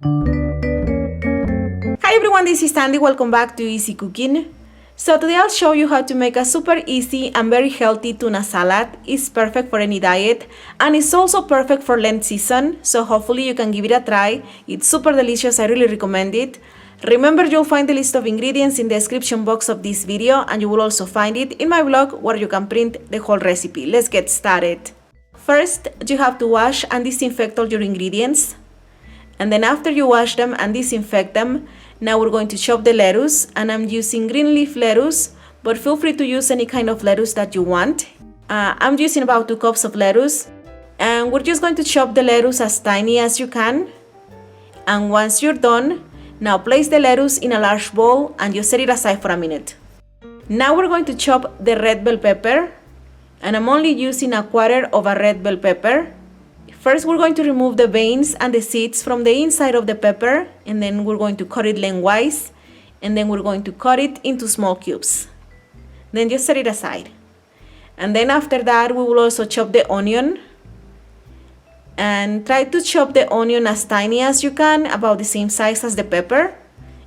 Hi everyone, this is Sandy. Welcome back to Easy Cooking. So today I'll show you how to make a super easy and very healthy tuna salad. It's perfect for any diet and it's also perfect for Lent season. So hopefully you can give it a try. It's super delicious. I really recommend it. Remember, you'll find the list of ingredients in the description box of this video, and you will also find it in my blog where you can print the whole recipe. Let's get started. First, you have to wash and disinfect all your ingredients. And then after you wash them and disinfect them, now we're going to chop the lettuce, and I'm using green leaf lettuce, but feel free to use any kind of lettuce that you want. I'm using about 2 cups of lettuce, and we're just going to chop the lettuce as tiny as you can. And once you're done, now place the lettuce in a large bowl and just set it aside for a minute. Now we're going to chop the red bell pepper, and I'm only using 1/4 of a red bell pepper. First, we're going to remove the veins and the seeds from the inside of the pepper, and then we're going to cut it lengthwise, and then we're going to cut it into small cubes. Then just set it aside. And then after that, we will also chop the onion, and try to chop the onion as tiny as you can, about the same size as the pepper,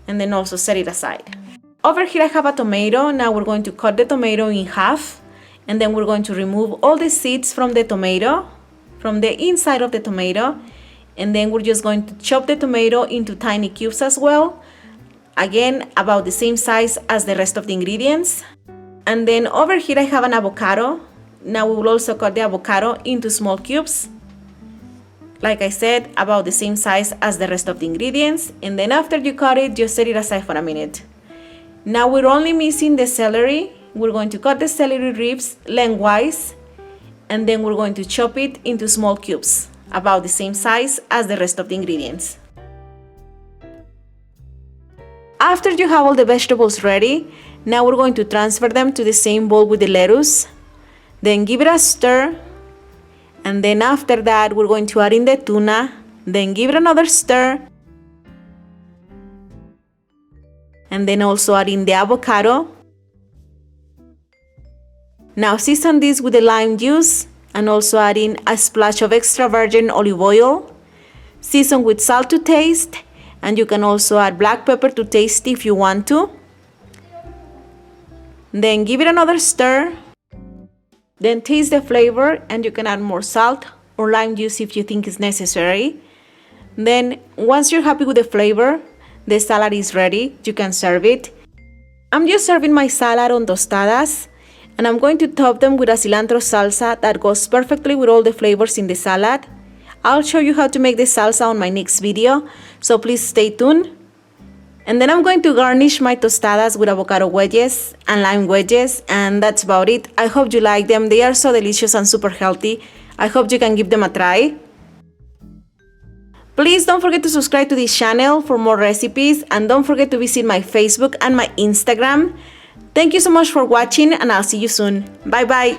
and then also set it aside. Over here I have a tomato. Now we're going to cut the tomato in half, and then we're going to remove all the seeds from the tomato, from the inside of the tomato, and then we're just going to chop the tomato into tiny cubes as well, again about the same size as the rest of the ingredients. And then over here I have an avocado. Now we will also cut the avocado into small cubes, like I said, about the same size as the rest of the ingredients. And then after you cut it, just set it aside for a minute. Now we're only missing the celery. We're going to cut the celery ribs lengthwise, and then we're going to chop it into small cubes, about the same size as the rest of the ingredients. After you have all the vegetables ready, now we're going to transfer them to the same bowl with the lettuce. Then give it a stir, and then after that we're going to add in the tuna, then give it another stir, and then also add in the avocado. Now season this with the lime juice, and also add in a splash of extra virgin olive oil. Season with salt to taste, and you can also add black pepper to taste if you want to. Then give it another stir. Then taste the flavor, and you can add more salt or lime juice if you think it's necessary. Then once you're happy with the flavor, the salad is ready. You can serve it. I'm just serving my salad on tostadas, and I'm going to top them with a cilantro salsa that goes perfectly with all the flavors in the salad. I'll show you how to make the salsa on my next video, so please stay tuned. And then I'm going to garnish my tostadas with avocado wedges and lime wedges, and that's about it. I hope you like them. They are so delicious and super healthy. I hope you can give them a try. Please don't forget to subscribe to this channel for more recipes, and don't forget to visit my Facebook and my Instagram. Thank you so much for watching, and I'll see you soon. Bye bye.